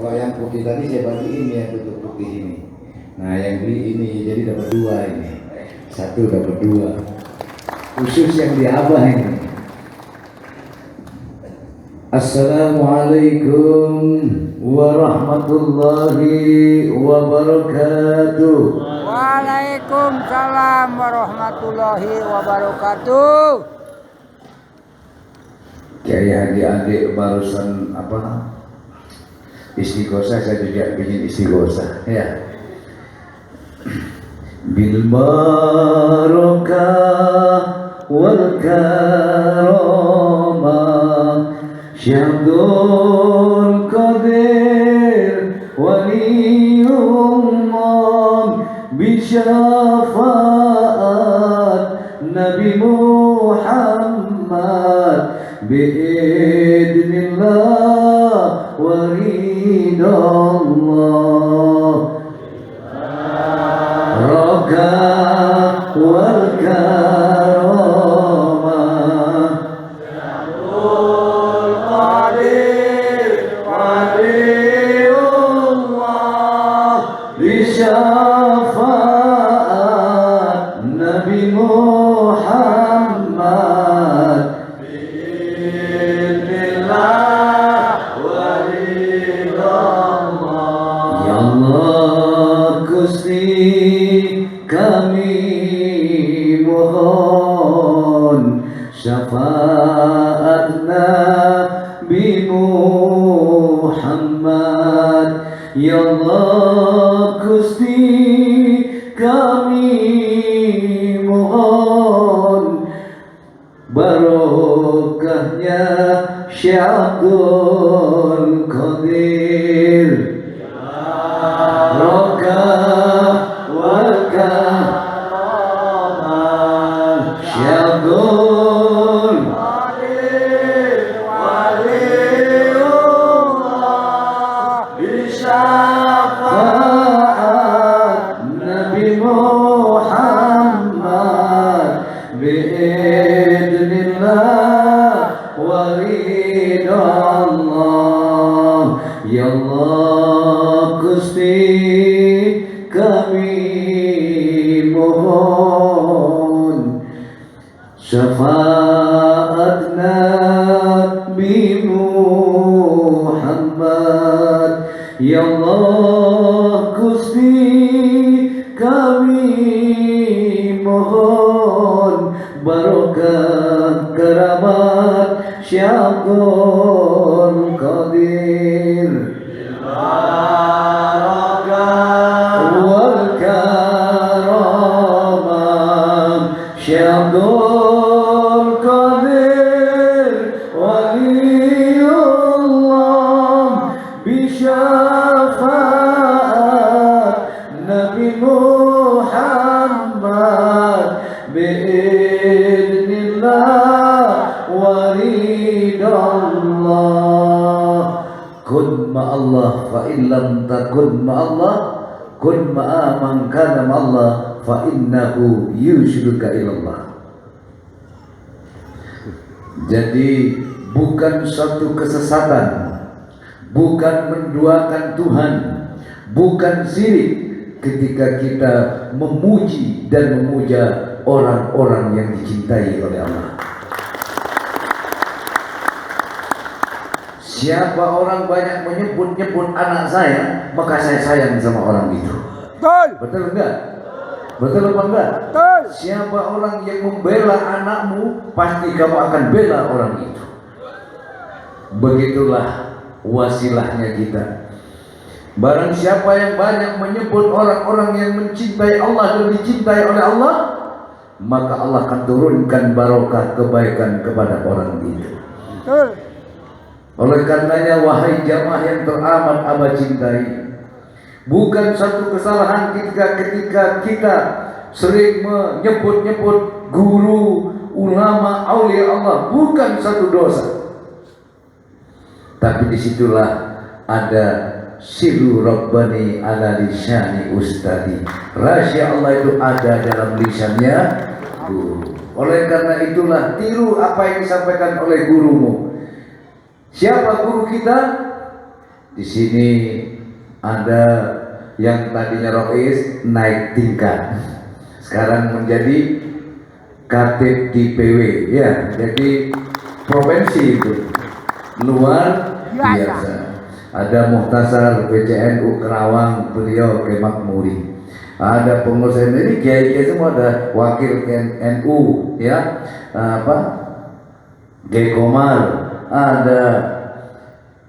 Kalau yang putih tadi saya bagiin yang tutup putih ini. Nah yang beli ini jadi dapat 2 ini. 1 dapat 2. Khusus yang di Abah ini. Assalamualaikum warahmatullahi wabarakatuh. Waalaikumsalam warahmatullahi wabarakatuh. Kayak adik-adik barusan apa? Istighosah, saya juga bikin istighosah ya. Bil barakah wal karamah Syahdur Qadir Waliyullah Bisyafaat Nabi Muhammad Bi'idnillah Waridallah Roka wal karamah Syahdur Qadir Waliyullah Bisyafaat Nabi Muhammad Bi'idnillah Waridallah. Ya Allah Gusti kami mohon syafaat Nabi Muhammad. Ya Allah Gusti kami mohon barokahnya Syahdur Qadir Roka wal karamah Syahdur Qadir Waliyullah Bisyafaat Nabi Muhammad Bi'idnillah Waridallah. Ya Allah Gusti kami mohon syafaat Nabi Muhammad. Ya Allah Gusti kami mohon barokah keramat Syahdur Qadir wal karamah Syahdur Qadir Waliyullah Bisyafaat Nabi Muhammad Bi'idnillah Waridallah. Kun ma'allah fa in lam takun ma'allah kun ma'a man kana ma'allah fa innahu yushiruka ilallah. Jadi bukan suatu kesesatan, bukan menduakan Tuhan, bukan syirik ketika kita memuji dan memuja orang-orang yang dicintai oleh Allah. Siapa orang banyak menyebut-nyebut anak saya, maka saya sayang sama orang itu. Betul. Betul enggak? Betul apa enggak? Betul. Siapa orang yang membela anakmu, pasti kamu akan bela orang itu. Begitulah wasilahnya kita. Barang siapa yang banyak menyebut orang-orang yang mencintai Allah dan dicintai oleh Allah, maka Allah akan turunkan barokah kebaikan kepada orang itu. Betul. Oleh karenanya wahai jamaah yang teramat Abah cintai, bukan satu kesalahan ketika kita sering menyebut-nyebut guru, ulama, aulia Allah, bukan satu dosa. Tapi disitulah ada sirru Rabbani ala lisani ustadi. Rahasia Allah itu ada dalam lisannya guru. Oleh karena itulah tiru apa yang disampaikan oleh gurumu. Siapa guru kita? Di sini ada yang tadinya Rois naik tingkat, sekarang menjadi Katib di PW, ya, jadi provinsi itu luar biasa. Ada Muhtasar PCNU Kerawang, beliau kemakmuri. Ada pengurus NU, ini kiai-kiai semua, ada wakil NU, ya, Kiai Komar, ada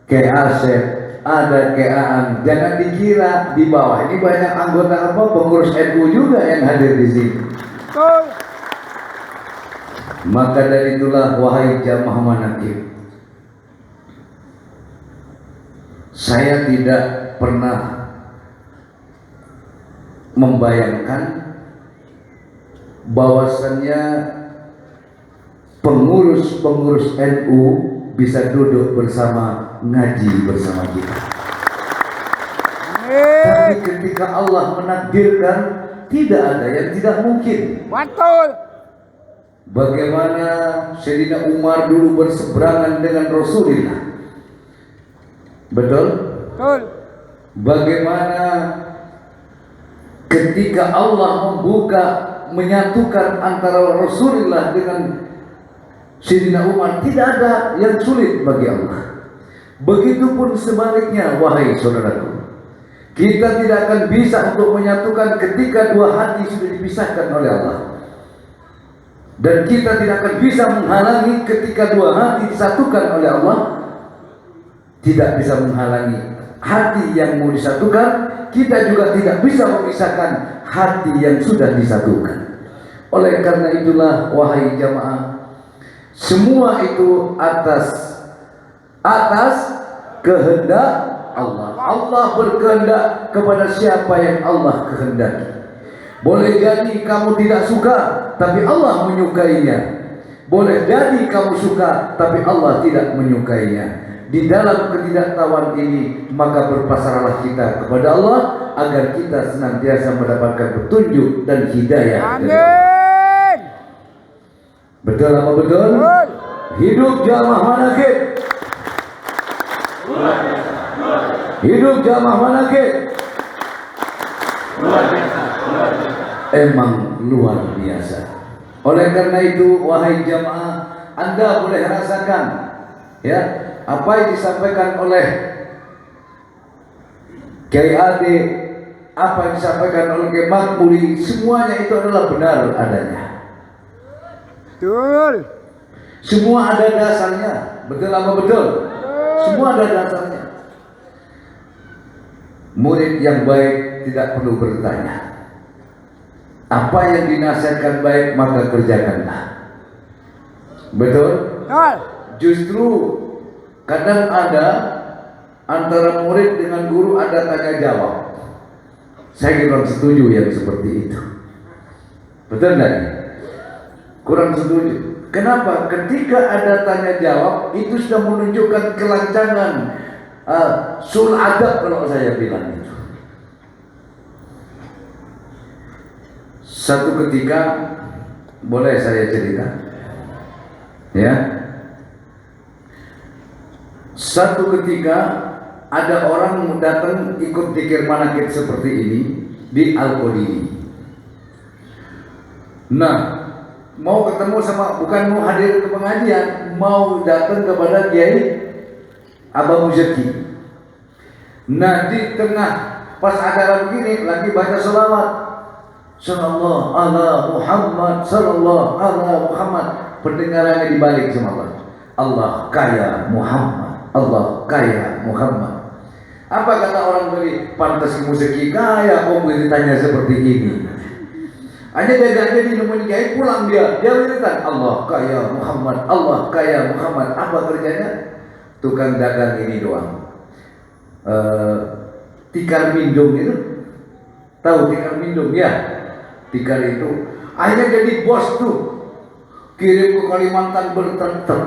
Kiai Asep, ada Kiai Aan. Jangan dikira di bawah ini banyak anggota pengurus NU juga yang hadir di sini. Maka dari itulah, wahai jamaah manaqib, saya tidak pernah membayangkan bahwasannya pengurus-pengurus NU bisa duduk bersama, ngaji bersama kita. Tapi ketika Allah menakdirkan, tidak ada yang tidak mungkin. Betul. Bagaimana Sayyidina Umar dulu berseberangan dengan Rasulullah. Betul? Betul. Bagaimana ketika Allah menyatukan antara Rasulullah dengan Sayyidina Umar, tidak ada yang sulit bagi Allah. Begitupun sebaliknya, wahai saudaraku, kita tidak akan bisa untuk menyatukan ketika dua hati sudah dipisahkan oleh Allah. Dan kita tidak akan bisa menghalangi ketika dua hati disatukan oleh Allah. Tidak bisa menghalangi hati yang mau disatukan, kita juga tidak bisa memisahkan hati yang sudah disatukan. Oleh karena itulah, wahai jamaah, semua itu atas kehendak Allah. Allah berkehendak kepada siapa yang Allah kehendaki. Boleh jadi kamu tidak suka, tapi Allah menyukainya. Boleh jadi kamu suka, tapi Allah tidak menyukainya. Di dalam ketidaktahuan ini, maka berpasrahlah kita kepada Allah agar kita senantiasa mendapatkan petunjuk dan hidayah. Amin. Betul apa betul? Betul. Hidup jamaah manaqib. Hidup jamaah manaqib. Emang luar biasa. Oleh karena itu, wahai jamaah, Anda boleh rasakan, ya, apa yang disampaikan oleh Kiai Ade, apa yang disampaikan oleh Kiai Makmuri, semuanya itu adalah benar adanya. Betul. Semua ada dasarnya. Betul apa betul? Semua ada dasarnya. Murid yang baik tidak perlu bertanya. Apa yang dinasihatkan baik, maka kerjakanlah. Betul? Betul. Justru kadang ada antara murid dengan guru ada tanya jawab. Saya kurang setuju yang seperti itu. Betul nggak? Kurang setuju. Kenapa? Ketika ada tanya jawab, itu sudah menunjukkan kelancangan, sul adab kalau saya bilang itu. Satu ketika, boleh saya cerita, ya. Satu ketika ada orang datang ikut zikir manaqib seperti ini di Al-Qadiri. Nah, mau ketemu sama, bukan mau hadir ke pengajian, mau datang kepada Kiai Abah Muzaki. Nah, di tengah pas acara begini lagi baca sholawat, sallallahu ala Muhammad, sallallahu ala Muhammad, pendengarannya dibalik sama Allah. Allah kaya Muhammad, Allah kaya Muhammad. Apa kata orang tadi? Pantas musiki kaya, kok beritanya seperti ini. Hanya dagannya di nemuin kiai, pulang dia wiritan Allah kaya Muhammad, Allah kaya Muhammad. Apa kerjanya? Tukang dagang ini doang. Tikar mindung itu, tahu tikar mindung ya? Tikar itu akhirnya jadi bos tuh, kirim ke Kalimantan bertruk-truk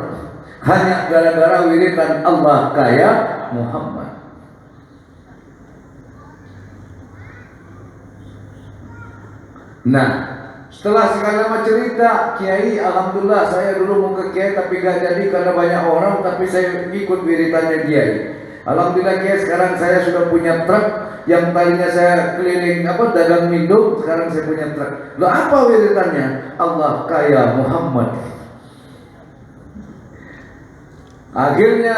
hanya gara-gara wiritan Allah kaya Muhammad. Nah, setelah sekian lama cerita, Kiai, alhamdulillah saya dulu mau ke Kiai tapi gak jadi karena banyak orang, tapi saya ikut wiritannya Kiai. Alhamdulillah Kiai, sekarang saya sudah punya truk. Yang tadinya saya keliling dagang Mindo, sekarang saya punya truk. Loh, apa wiridannya? Allah kaya Muhammad. Akhirnya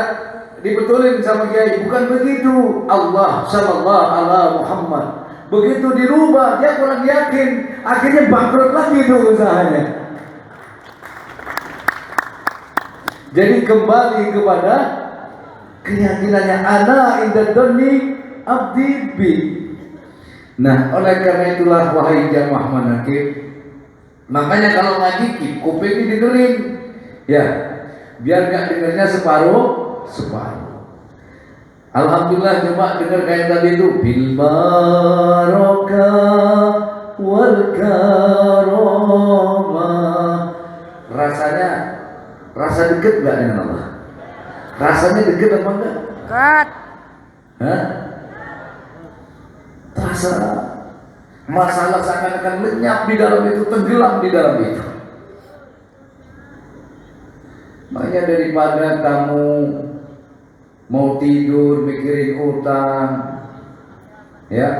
dibetulin sama Kiai, bukan begitu. Allah sallallahu ala Muhammad. Begitu dirubah, dia kurang yakin. Akhirnya bangkrut lagi itu usahanya. Jadi kembali kepada keyakinannya ana inda dhanni abdi bi. Nah, oleh karena itulah wahai jamaah manakib, makanya kalau ngaji kuping ini dengerin. Ya, biar gak dengernya separuh. Alhamdulillah, coba dengar kayak tadi itu bil barakah wal karamah. Rasa dekat enggak dengan Allah? Rasanya dekat apa enggak? Dekat. Hah? Terasa masalah seakan-akan lenyap di dalam itu, tenggelam di dalam itu. Makanya daripada kamu mau tidur mikirin utang, ya,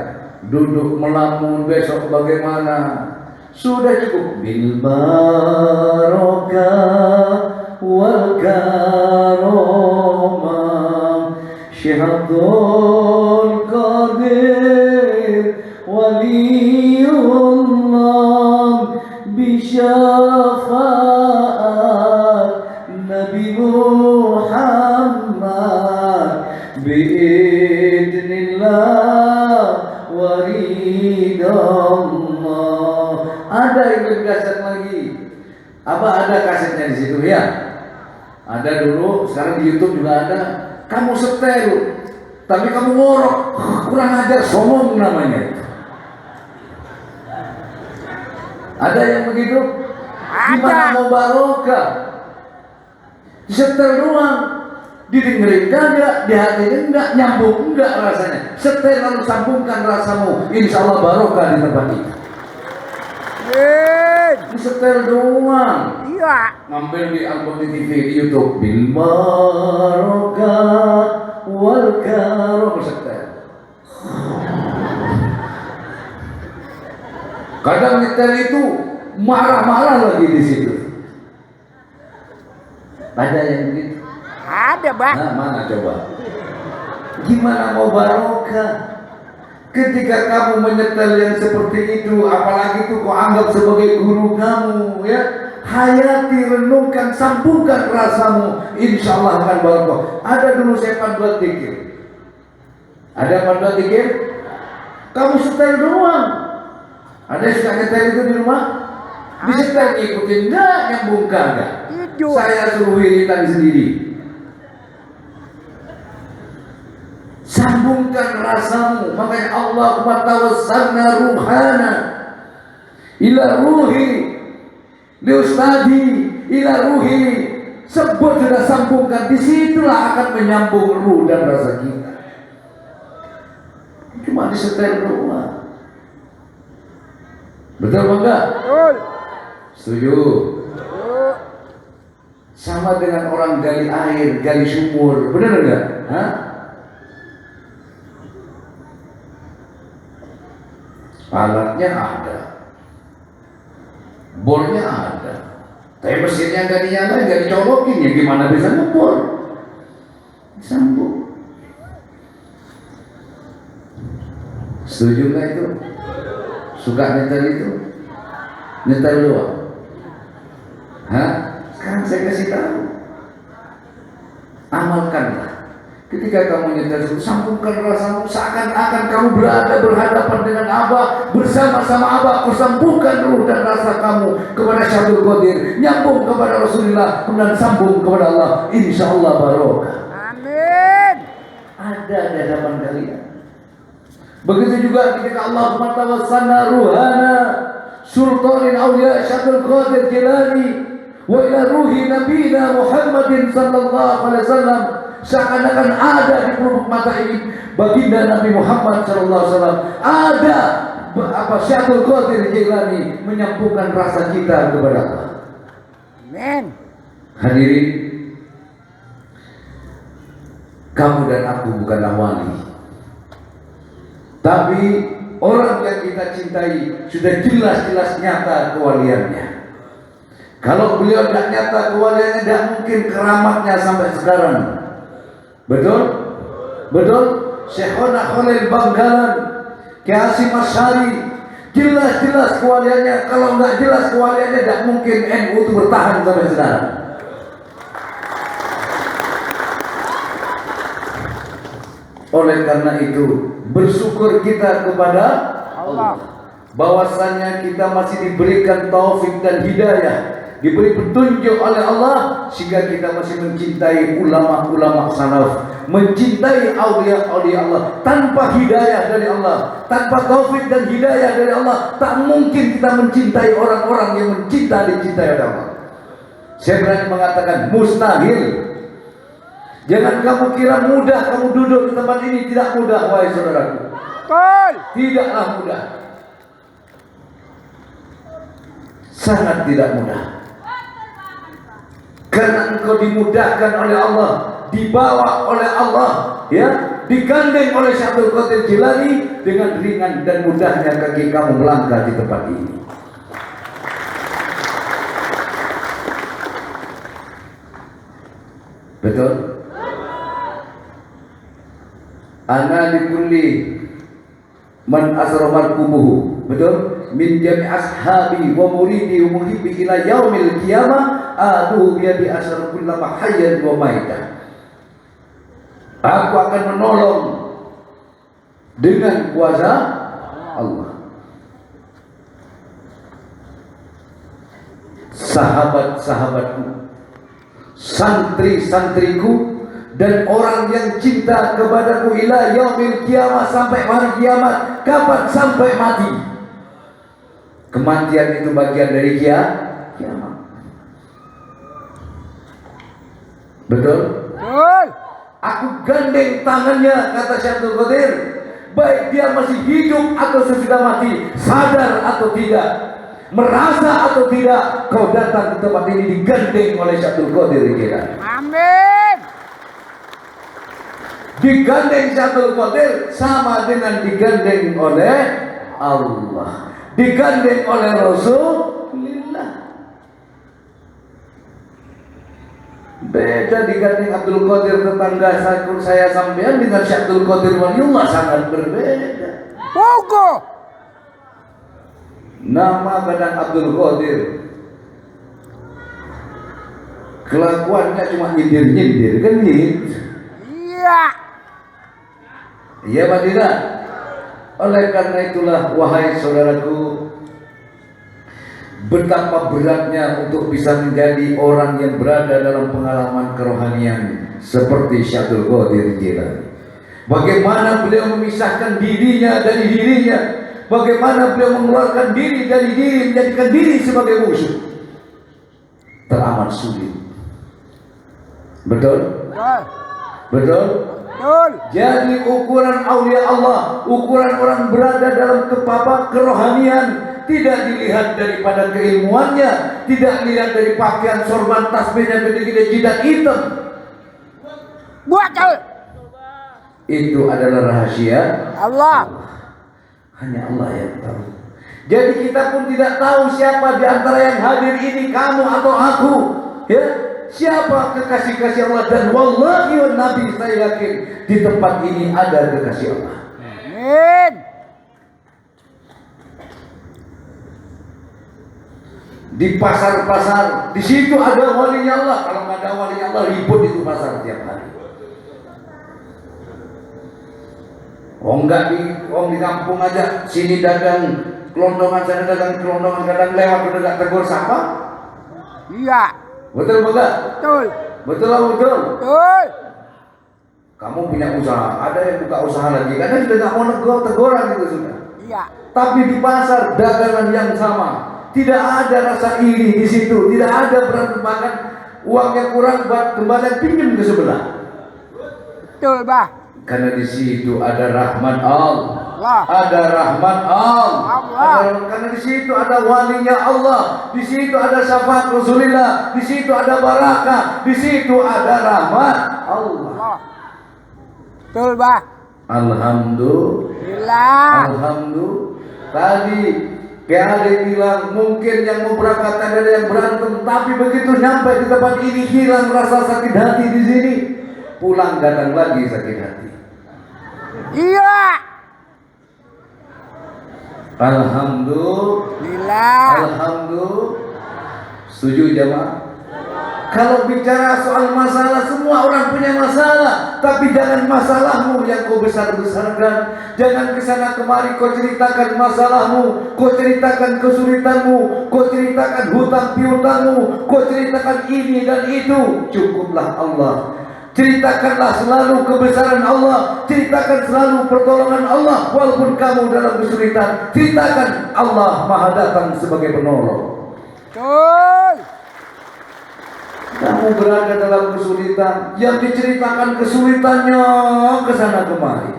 duduk melamun besok bagaimana, sudah cukup bil barakah wal karamah syahadul qadir waliyullah bisyafaat Nabi Muhammad biidnillah waridallah. Ada yang lebih dahsyat lagi. Apa ada kasetnya di situ ya? Ada dulu, sekarang di YouTube juga ada. Kamu setel, tapi kamu ngorok, kurang ajar, somong namanya itu. Ada yang begitu? Gimana mau barokah? Setel doang, didengerin enggak, di hatinya enggak, nyambung enggak rasanya. Setel lalu sambungkan rasamu, insya Allah barokah di tempat itu. Disetel doang. Iya. Ngambil di album di TV, di YouTube. Bil barakah wal karamah, setel. Kadang nyetel itu marah-marah lagi di situ. Ada yang begitu? Ada, Bang. Nah, mana coba? Gimana mau barokah? Ketika kamu menyetel yang seperti itu, apalagi itu kau anggap sebagai guru kamu, ya, hayati, renungkan, sambungkan rasamu, insya Allah akan barokah. Ada dulu saya panduan zikir. Ada panduan zikir? Kamu setel doang. Ada yang suka nyetel itu di rumah? Disetel, ikutin enggak, nyambung enggak? Saya suruh wiridan sendiri. Sambungkan rasamu. Makanya Allah tawassalna ruhana ila ruhi li ustadi ila ruhi. Sebut sudah sambungkan, disitulah akan menyambung ruh dan rasa kita. Cuma disetel doang. Betul apa enggak? Betul. Setuju? Sama dengan orang gali air, gali sumur, benar enggak? Hah? Alatnya ada, bornya ada, tapi mesinnya nggak dinyalain, nggak dicolokin, ya gimana bisa ngebor? Sambung. Setuju nggak itu? Suka nyetel itu? Nyetel doang? Hah? Sekarang saya kasih tahu, amalkanlah. Ketika kamu nyetel, sambungkan rasamu, seakan-akan kamu berhadapan dengan Allah, bersama-sama Allah. Kau sambungkan ruh dan rasa kamu kepada Syahadul Qadir, nyambung kepada Rasulullah, kemudian sambung kepada Allah. Insya Allah barokah. Amin. Ada di hadapan kalian. Begitu juga ketika Allah tawassalna ruhana sultanin awliya Syahadul Qadir Jilani wa ila ruhi nabiyina Muhammadin sallallahu alaihi wasallam. Seakan-akan ada di pelupuk mata ini baginda Nabi Muhammad SAW. Ada Syahadul Qadir Jilani menyambungkan rasa kita kepada Allah. Amin. Hadirin, kamu dan aku bukanlah wali. Tapi orang yang kita cintai sudah jelas-jelas nyata kewaliannya. Kalau beliau tidak nyata kewaliannya, tidak mungkin keramatnya sampai sekarang. Betul? Betul? Syekhona Khalil Bangkalan, Kiai Hasyim Asy'ari, jelas-jelas kewaliannya. Kalau nggak jelas kewaliannya, tidak mungkin NU itu bertahan sampai sekarang. Oleh karena itu, bersyukur kita kepada Allah bahwasanya kita masih diberikan taufik dan hidayah, diberi petunjuk oleh Allah, sehingga kita masih mencintai ulama-ulama salaf, mencintai aulia-aulia Allah. Tanpa hidayah dari Allah, tanpa taufik dan hidayah dari Allah, tak mungkin kita mencintai orang-orang yang dicintai oleh Allah. Saya berani mengatakan mustahil. Jangan kamu kira mudah kamu duduk di tempat ini. Tidak mudah, wahai saudaraku. Tidaklah mudah. Sangat tidak mudah. Karena engkau dimudahkan oleh Allah, dibawa oleh Allah, ya, digandeng oleh Syaikhul Qadir Jilani, dengan ringan dan mudahnya kaki kamu melangkah di tempat ini. Betul? Ana likulli man asramat kubuhu. Betul? Min jami ashabi wa muridi wa muhibbi ila yaumil qiyamah aduhu biyadi asrar kullama hayyan wa maita. Aku akan menolong dengan kuasa Allah sahabat-sahabatku, santri-santriku, dan orang yang cinta kepadaku ila yaumil qiyamah, sampai hari kiamat. Kapan? Sampai mati. Kematian itu bagian dari kiamat. Betul? Betul. Aku gandeng tangannya, kata Syaikhul Qadir, baik dia masih hidup atau sesudah mati, sadar atau tidak, merasa atau tidak, kau datang ke tempat ini digandeng oleh Syaikhul Qadir. Amin. Digandeng Syaikhul Qadir sama dengan digandeng oleh Allah, digandeng oleh Rasulullah. Beda digandeng Abdul Qadir tetangga saya sampean dengan Syaikhul Qadir waliullah, sangat berbeda. Pogo. Nama badan Abdul Qadir, kelakuannya cuma nyindir-nyindir, kan gitu? Iya. Iya, Pak tidak? Oleh karena itulah, wahai saudaraku, betapa beratnya untuk bisa menjadi orang yang berada dalam pengalaman kerohanian seperti Syaikhul Qadir Jilani. Bagaimana beliau memisahkan dirinya dari dirinya, bagaimana beliau mengeluarkan diri dari diri, menjadikan diri sebagai musuh. Teramat sulit. Betul? Betul. Betul? Betul. Jadi ukuran aulia Allah, ukuran orang berada dalam kerohanian, tidak dilihat daripada keilmuannya, tidak dilihat dari pakaian sorban tasbihnya gede-gede jidat hitam. Betul. Itu adalah rahasia Allah. hanya Allah yang tahu. Jadi kita pun tidak tahu siapa di antara yang hadir ini, kamu atau aku, ya. Siapa kekasih-kasih Allah, dan wallahi wa nabi, saya yakin di tempat ini ada kekasih Allah. Amin. Di pasar-pasar, di situ ada walinya Allah. Kalau nggak ada walinya Allah, ribut itu pasar tiap hari. Di kampung aja, sini dagang kelondongan, sana dagang kelondongan, kadang lewat udah nggak tegur sapa. Iya. Betul betul. Betul. Betul lah betul. Betul. Kamu punya usaha, ada yang buka usaha lagi, kadang sudah nggak mau teguran itu sudah. Iya. Tapi di pasar dagangan yang sama, tidak ada rasa iri di situ, tidak ada berantem, bahkan uangnya kurang buat kembalian pinjam ke sebelah. Betul, Bah. Karena di situ ada rahmat Allah. Allah. Ada rahmat Allah. Karena di situ ada walinya Allah, di situ ada syafaat Rasulullah, di situ ada barakah, di situ ada rahmat Allah. Allah. Betul, Bah. Alhamdulillah. Gila. Tadi kayak ada bilang mungkin yang mau berangkat ada yang berantem, tapi begitu nyampe di tempat ini hilang rasa sakit hati di sini. Pulang datang lagi sakit hati. Iya. Alhamdulillah. Gila. Setuju jamaah? Kalau bicara soal masalah, semua orang punya masalah. Tapi jangan masalahmu yang kau besar-besarkan. Jangan kesana kemari kau ceritakan masalahmu, kau ceritakan kesulitanmu, kau ceritakan hutang piutangmu, kau ceritakan ini dan itu. Cukuplah Allah. Ceritakanlah selalu kebesaran Allah. Ceritakan selalu pertolongan Allah. Walaupun kamu dalam kesulitan, ceritakan Allah Maha datang sebagai penolong. Betul. Kamu berada dalam kesulitan, yang diceritakan kesulitannya kesana kemari.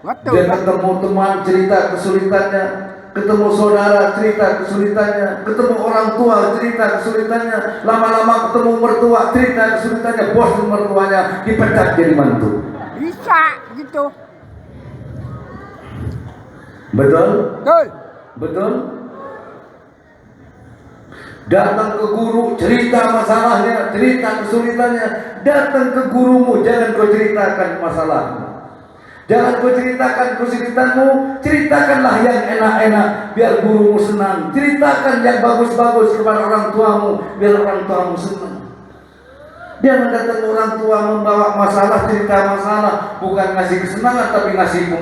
Betul, Dia Bah. ketemu teman cerita kesulitannya, ketemu saudara cerita kesulitannya, ketemu orang tua cerita kesulitannya, lama-lama ketemu mertua cerita kesulitannya, bos mertuanya dipecat jadi mantu. Bisa gitu. Betul? Betul. Betul? Datang ke guru, cerita masalahnya, cerita kesulitannya. Datang ke gurumu, jangan kau ceritakan masalahmu. Jangan kau ceritakan kesulitanmu, ceritakanlah yang enak-enak, biar gurumu senang. Ceritakan yang bagus-bagus kepada orang tuamu, biar orang tuamu senang. Jangan datang orang tua membawa masalah, cerita masalah, bukan ngasih kesenangan, tapi ngasih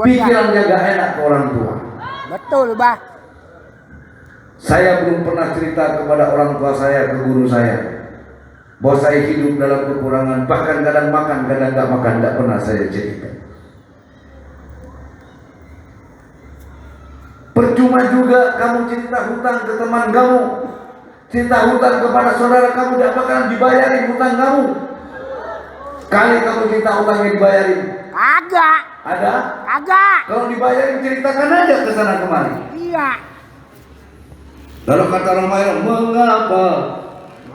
pikiran yang gak enak ke orang tua. Betul, Bah. Saya belum pernah cerita kepada orang tua saya, ke guru saya, bahwa saya hidup dalam kekurangan, bahkan kadang makan, kadang gak makan, gak pernah saya cerita. Percuma juga kamu cerita hutang ke teman kamu, cerita hutang kepada saudara kamu, gak bakalan dibayarin hutang kamu. Kali kamu cerita hutangnya dibayarin? Agak. Ada? Agak. Kalau dibayarin ceritakan aja ke sana kemari. Iya. Lalu kata Ramayana, mengapa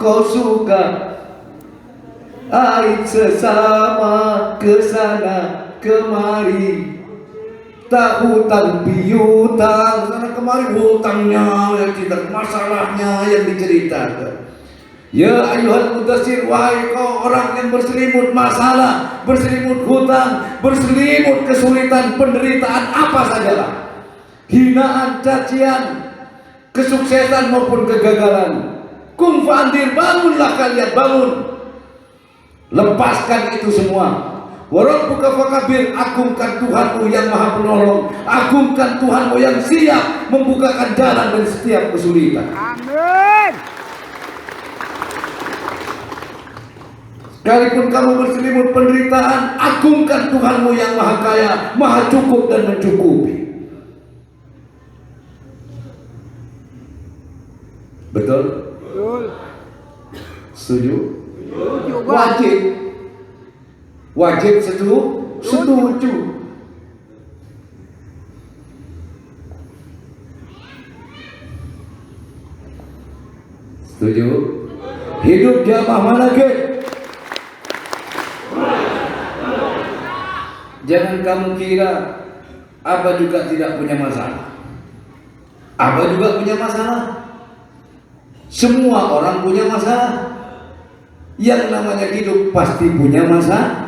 kau suka ait sesama kesana kemari, tak hutang piutang, sana kemari hutangnya yang cerita, masalahnya yang diceritakan. Ya ayuhal mudassir, wahai kau orang yang berselimut masalah, berselimut hutang, berselimut kesulitan, penderitaan apa sajalah, hinaan, cacian, kesuksesan maupun kegagalan. Kum fa'andir, bangunlah kalian, bangun. Lepaskan itu semua. Warabbuka fakabir, agungkan Tuhanmu yang maha penolong, agungkan Tuhanmu yang siap membukakan jalan dari setiap kesulitan. Amin. Sekalipun kamu berselimut penderitaan, agungkan Tuhanmu yang maha kaya, maha cukup dan mencukupi. Betul? Betul. Setuju? Setuju, Bah. Wajib setuju? Setuju. Setuju? Hidup jamaah mana ke? Jangan kamu kira Abah juga tidak punya masalah. Abah juga punya masalah. Semua orang punya masalah. Yang namanya hidup pasti punya masalah.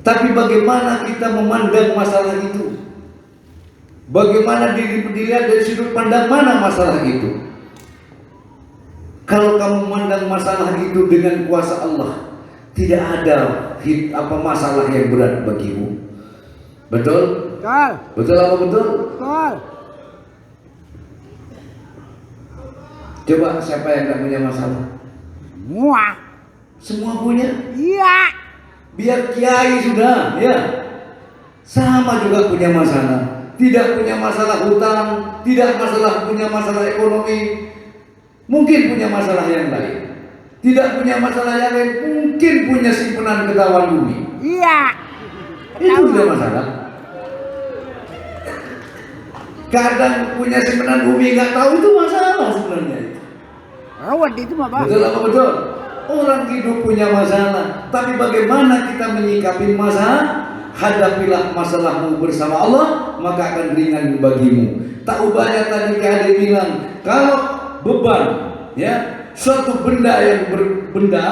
Tapi bagaimana kita memandang masalah itu? Bagaimana dilihat dari sudut pandang mana masalah itu? Kalau kamu memandang masalah itu dengan kuasa Allah, tidak ada masalah yang berat bagimu. Betul? Betul. Betul apa betul? Betul. Coba siapa yang gak punya masalah? Semua. Semua punya. Iya. Biar kiai sudah, ya. Sama juga punya masalah. Tidak punya masalah hutang, tidak punya masalah ekonomi. Mungkin punya masalah yang lain. Tidak punya masalah yang lain, mungkin punya simpanan ketahuan bumi. Iya. Itu sudah masalah. Kadang punya simpanan bumi nggak tahu, itu masalah sebenarnya. Rawat itu mah, Bah. Betul apa betul? Orang hidup punya masalah, tapi bagaimana kita menyikapi masalah? Hadapilah masalahmu bersama Allah, maka akan ringan bagimu. Tak ubahnya tadi Adik bilang, kalau beban, ya, suatu benda yang berbenda,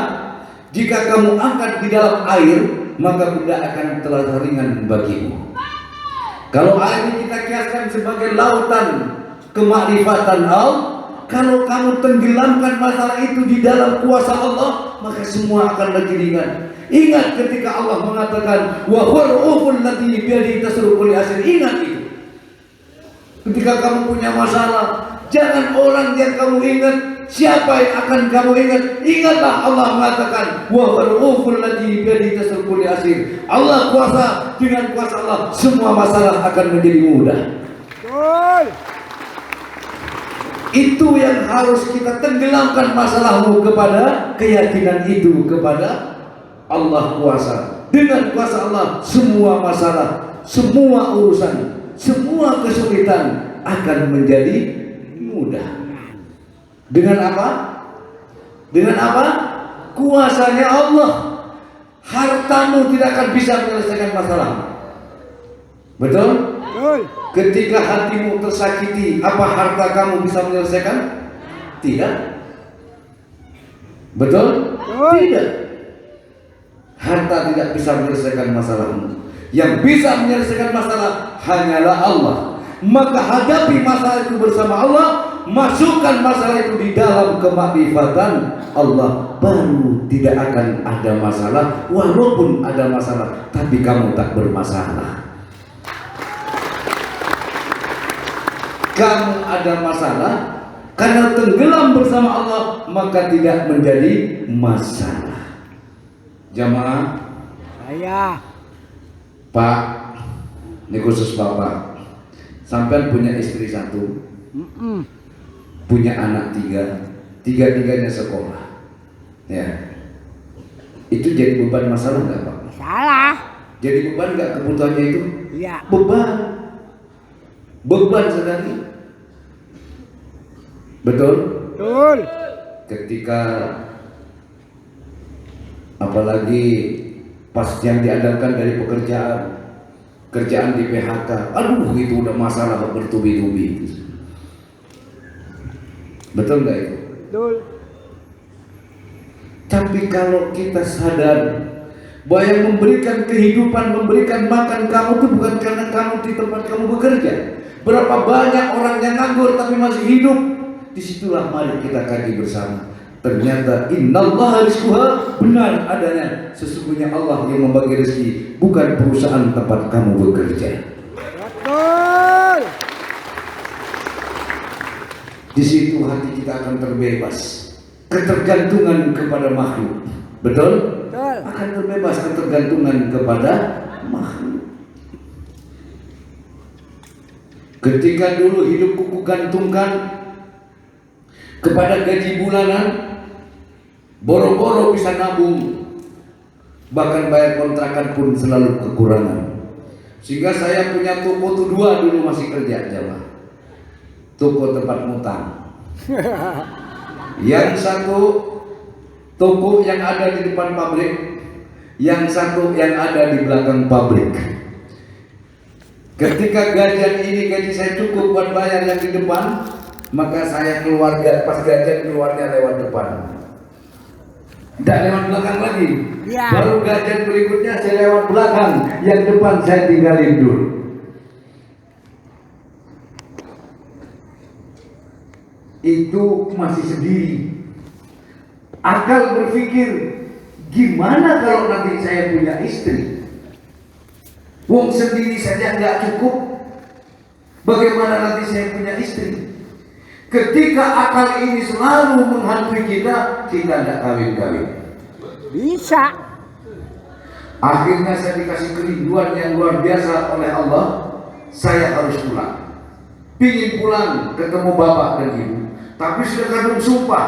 jika kamu angkat di dalam air, maka benda akan terasa ringan bagimu. Kalau air ini kita kiaskan sebagai lautan kemakrifatan Allah, kalau kamu tenggelamkan masalah itu di dalam kuasa Allah, maka semua akan lebih ringan. Ingat ketika Allah mengatakan wa huwal ladzi biyadihi tasriful asir. Ingat itu. Ketika kamu punya masalah, jangan orang yang kamu ingat, siapa yang akan kamu ingat? Ingatlah Allah mengatakan wa huwal ladzi biyadihi tasriful asir. Allah kuasa, dengan kuasa Allah semua masalah akan menjadi mudah. Betul. Itu yang harus kita tenggelamkan masalahmu kepada keyakinan itu kepada Allah kuasa. Dengan kuasa Allah semua masalah, semua urusan, semua kesulitan akan menjadi mudah. Dengan apa? Dengan apa? Kuasanya Allah. Hartamu tidak akan bisa menyelesaikan masalahmu. Betul? Betul. Ketika hatimu tersakiti, apa harta kamu bisa menyelesaikan? Tidak. Betul? Betul. Tidak. Harta tidak bisa menyelesaikan masalahmu. Yang bisa menyelesaikan masalah hanyalah Allah. Maka hadapi masalah itu bersama Allah, masukkan masalah itu di dalam kemakrifatan Allah, baru tidak akan ada masalah. Walaupun ada masalah, tapi kamu tak bermasalah. Kamu ada masalah karena tenggelam bersama Allah, maka tidak menjadi masalah. Jamaah, Saya. Pak, ini khusus Bapak. Sampai punya istri satu, punya anak tiga-tiganya sekolah. Ya, itu jadi beban masalah nggak Pak? Salah. Jadi beban nggak kebutuhannya itu? Iya. Beban sekali. Betul? Betul. Ketika apalagi pas yang diandalkan dari kerjaan di PHK, aduh itu udah masalah bertubi-tubi. Betul nggak itu? Betul. Tapi kalau kita sadar bahwa yang memberikan kehidupan, memberikan makan kamu itu bukan karena kamu di tempat kamu bekerja. Berapa banyak orang yang nganggur tapi masih hidup? Disitulah mari kita kaji bersama. Ternyata innallaha rizquha, benar adanya sesungguhnya Allah yang membagi rezeki, bukan perusahaan tempat kamu bekerja. Betul. Di situ hati kita akan terbebas ketergantungan kepada makhluk. Betul? Betul. Akan terbebas ketergantungan kepada makhluk. Ketika dulu hidupku kugantungkan kepada gaji bulanan, boro-boro bisa nabung, bahkan bayar kontrakan pun selalu kekurangan. Sehingga saya punya toko tuh dua dulu masih kerja Jawa. Toko tempat mutang. Yang satu toko yang ada di depan pabrik, yang satu yang ada di belakang pabrik. Ketika gaji saya cukup buat bayar yang di depan, maka saya keluarga pas gajian keluarnya lewat depan, tidak lewat belakang lagi. Ya. Baru gajian berikutnya saya lewat belakang, yang depan saya tinggalin dulu. Itu masih sendiri. Akal berpikir, gimana kalau nanti saya punya istri? Wong sendiri saja nggak cukup, bagaimana nanti saya punya istri? Ketika akal ini selalu menghantui kita tidak kawin-kawin. Bisa. Akhirnya saya dikasih kerinduan yang luar biasa oleh Allah. Saya harus pulang. Pingin pulang ketemu bapak dan ibu, tapi sudah kandung sumpah,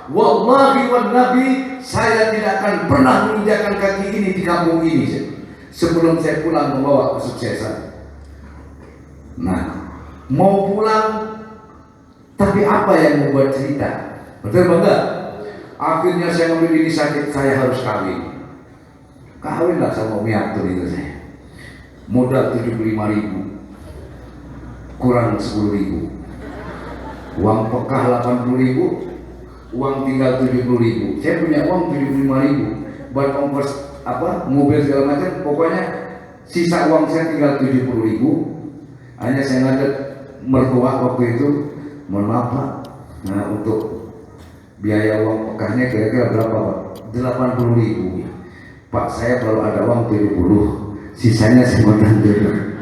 wallahi wan nabi, saya tidak akan pernah menginjakkan kaki ini di kampung ini sebelum saya pulang membawa kesuksesan. Nah, mau pulang, tapi apa yang membuat cerita? Betul enggak? Akhirnya saya ngambil inisiatif, saya harus kawin. Kawin lah sama Umi Abdul itu saya. Modal 75.000, kurang 10.000. Uang pekah 80.000, uang tinggal 70.000. Saya punya uang 75.000 buat ongkos mobil segala macam. Pokoknya sisa uang saya tinggal 70.000. Hanya saya ngajak mertua waktu itu, mohon maaf Pak, nah untuk biaya uang pekahnya kira-kira berapa Pak? 80.000. Pak, saya kalau ada uang 70, sisanya saya mau tanggung.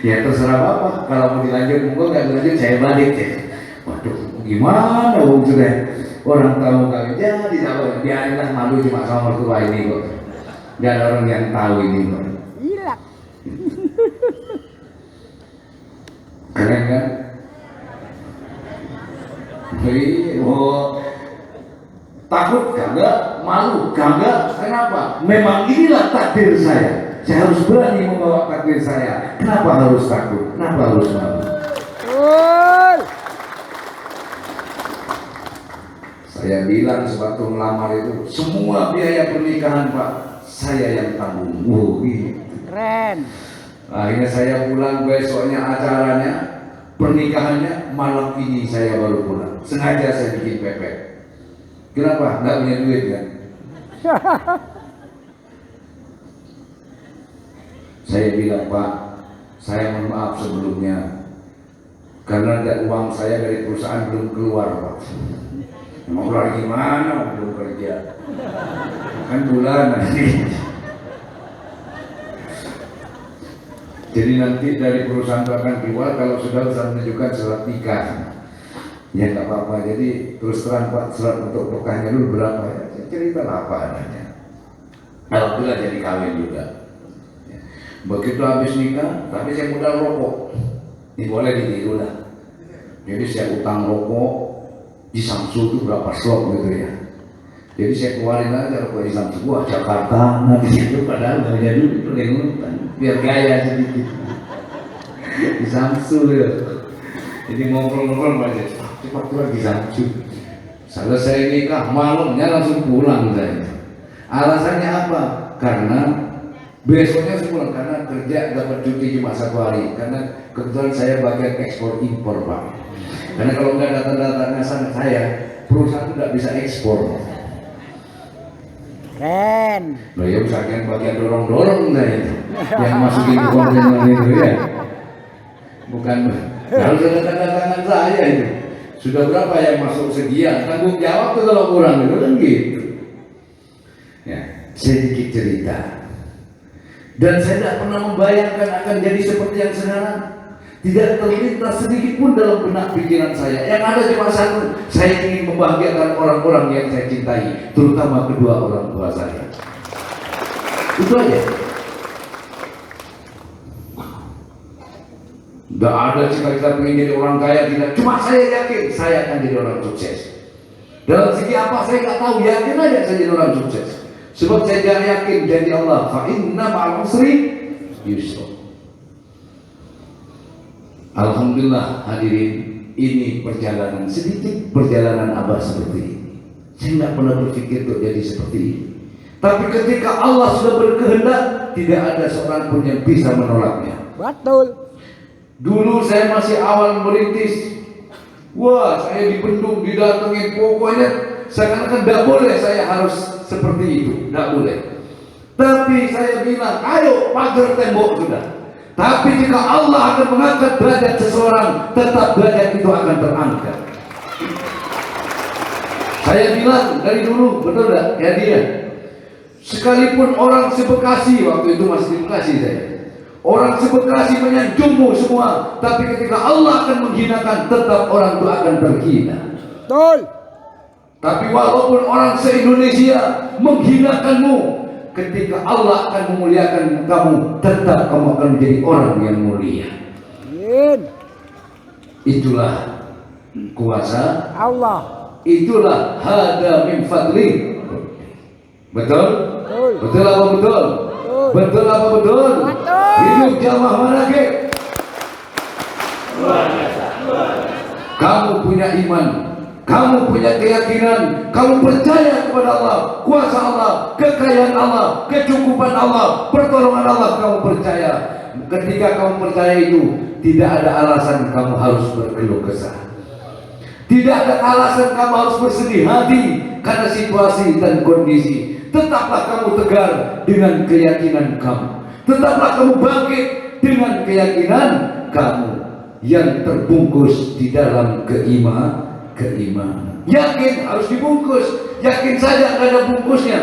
Ya terserah Bapak, kalau mau dilanjut monggo, nggak dilanjut saya balik ya. Waduh, gimana sudah orang tahu kami jadi tidak, biarinlah, malu cuma sama mertua ini kok. Gak ada orang yang tahu ini kok. Gila. Keren kan? Oh, takut kagak, malu kagak, kenapa? Memang inilah takdir saya. Saya harus berani membawa takdir saya. Kenapa harus takut? Kenapa harus malu? Betul. Saya bilang sewaktu melamar itu, semua biaya pernikahan Pak, saya yang tanggung. Gitu. Keren. Akhirnya saya pulang, besoknya acaranya, pernikahannya, malam ini saya baru pulang. Sengaja saya bikin pepet. Kenapa? Nggak punya duit kan? Saya bilang, Pak, saya mohon maaf sebelumnya, karena uang saya dari perusahaan belum keluar Pak. Mau keluar gimana? Belum kerja. Kan bulanan. Jadi nanti dari perusahaan itu akan keluar kalau sudah bisa menunjukkan surat nikah. Ya nggak apa-apa. Jadi terus terang Pak, surat untuk nikahnya dulu berapa ya? Saya cerita apa adanya. Alhamdulillah jadi kawin juga. Ya. Begitu habis nikah, tapi saya modal rokok. Ini boleh ditiru lah. Jadi saya utang rokok di Samsu itu berapa slot gitu ya. Jadi saya keluarin aja rokok di Samsu. Wah Jakarta, nanti itu padahal nggak jadi dulu biar gaya sedikit di Samsu ya. Jadi ngobrol-ngobrol aja, cepat keluar di Samsu. Selesai nikah malamnya langsung pulang saya. Alasannya apa? Karena besoknya pulang, karena kerja dapat cuti cuma 1 hari. Karena kebetulan saya bagian ekspor impor Pak. Karena kalau nggak data-datanya saya, perusahaan itu nggak bisa ekspor. Keren. Loh ya misalkan bagian dorong-dorong saya itu, yang masukin ke kontainer itu ya. Bukan, harus ada tanda tangan saya itu. Sudah berapa yang masuk sekian, tanggung jawab tuh kalau kurang itu kan gitu. Ya, sedikit cerita. Dan saya tidak pernah membayangkan akan jadi seperti yang sekarang. Tidak terlintas sedikit pun dalam benak pikiran saya. Yang ada cuma satu, saya ingin membahagiakan orang-orang yang saya cintai, terutama kedua orang tua saya. Itu aja. Tidak ada cita-cita ingin jadi orang kaya, tidak. Cuma saya yakin saya akan jadi orang sukses. Dalam segi apa saya nggak tahu, yakin aja saya jadi orang sukses. Sebab saya yakin janji Allah, fa inna ma'al usri yusra. Alhamdulillah hadirin, ini perjalanan sedikit, perjalanan Abah seperti ini. Saya nggak pernah berpikir untuk jadi seperti ini. Tapi ketika Allah sudah berkehendak, tidak ada seorang pun yang bisa menolaknya. Betul. Dulu saya masih awal merintis. Wah, saya dibendung, didatengin, pokoknya seakan-akan tidak boleh saya harus seperti itu, tidak boleh. Tapi saya bilang, ayo pagar tembok sudah. Tapi jika Allah akan mengangkat derajat seseorang, tetap derajat itu akan terangkat. Saya bilang dari dulu, betul tidak? Ya dia. Sekalipun orang sebekasi, waktu itu masih di Bekasi saya. Orang sebekasi menyanjungmu semua, tapi ketika Allah akan menghinakan, tetap orang itu akan terhina. Betul. Tapi walaupun orang se-Indonesia menghinakanmu, ketika Allah akan memuliakan kamu, tetap kamu akan menjadi orang yang mulia. Amin. Itulah kuasa Allah. Itulah hada min fadli. Betul? Betul. Betul apa betul? Betul apa betul? Betul. Hidup jamaah manakib. Kamu punya iman, kamu punya keyakinan, kamu percaya kepada Allah, kuasa Allah, kekayaan Allah, kecukupan Allah, pertolongan Allah, kamu percaya. Ketika kamu percaya itu, tidak ada alasan kamu harus berkeluh kesah. Tidak ada alasan kamu harus bersedih hati karena situasi dan kondisi. Tetaplah kamu tegar dengan keyakinan kamu. Tetaplah kamu bangkit dengan keyakinan kamu yang terbungkus di dalam keimanan. Yakin harus dibungkus. Yakin saja tidak ada bungkusnya.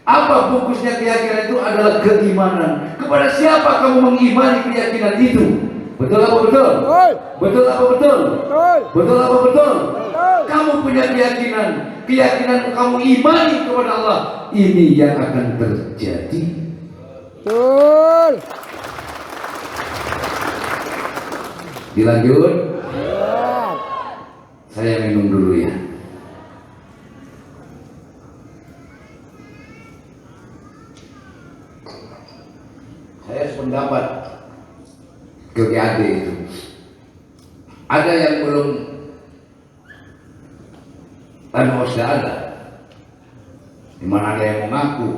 Apa bungkusnya keyakinan itu? Adalah keimanan. Kepada siapa kamu mengimani keyakinan itu? Betul apa betul? Betul. Betul apa betul? Betul. Betul apa betul? Betul. Kamu punya keyakinan. Keyakinan kamu imani kepada Allah. Ini yang akan terjadi. Betul. Dilanjut. Ya. Saya minum dulu ya. Saya sependapat ke GAD itu. Ada yang belum sudah ada. Di mana ada yang mengaku.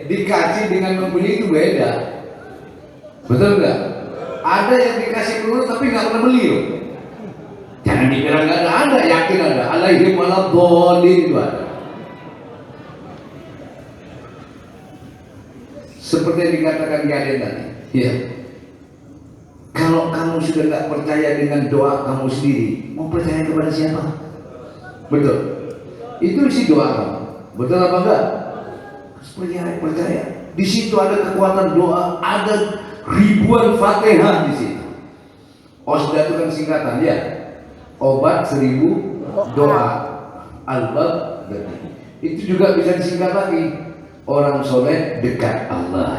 Dikasih dengan membeli itu beda. Betul nggak? Ada yang dikasih peluru tapi nggak pernah beli loh. Jangan dibilang nggak ada, yakin ada. Alaihim waladhdallin itu ada. Seperti yang dikatakan Gaden tadi. Ya. Kalau kamu sudah nggak percaya dengan doa kamu sendiri, mau percaya kepada siapa? Betul. Itu isi doa kamu. Betul apa enggak? Percaya. Di situ ada kekuatan doa, ada ribuan Fatihah di situ. Osda itu kan singkatan ya. Obat 1000 doa. Albab. Itu juga bisa disingkat lagi. Orang soleh dekat Allah.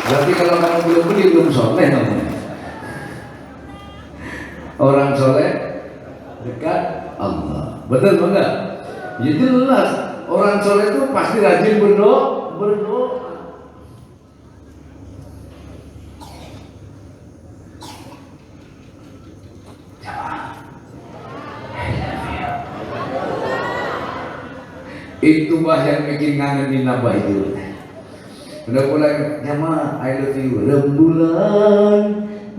Berarti kalau kamu belum beli belum soleh namanya. Orang soleh dekat Allah. Betul enggak? Ya jelas. Orang soleh itu pasti rajin berdoa. Itu bah yang bikin ngangenin Nabah itu. Udah mulai jamaah I love you. Rembulan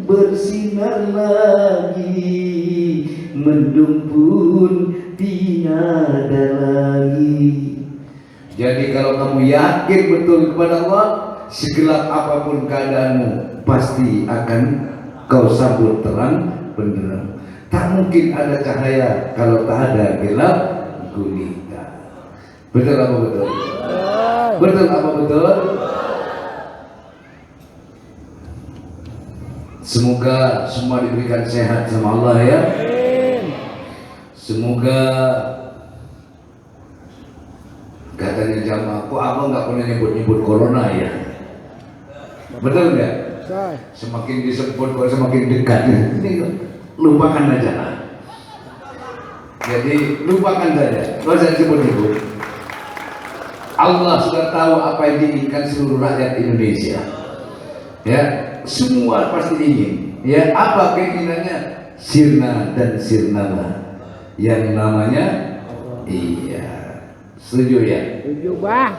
bersinar lagi, mendung pun tiada lagi. Jadi kalau kamu yakin betul kepada Allah, segelap apapun keadaanmu pasti akan kau sambut terang benderang. Tak mungkin ada cahaya kalau tak ada gelap gulita. Betul apa betul? Betul apa betul? Semoga semua diberikan sehat sama Allah ya. Semoga katanya jamaah, kok abang nggak pernah nyebut corona ya? Betul nggak? Semakin disebut kok semakin dekat. Ini lupakan aja. Jadi lupakan saja. Kalau saya sebut-sebut. Allah sudah tahu apa yang diinginkan seluruh rakyat Indonesia. Ya, semua pasti ingin. Ya, apa keinginannya? Sirna dan sirnalah. Yang namanya iya. Setuju ya? Setuju, Bah.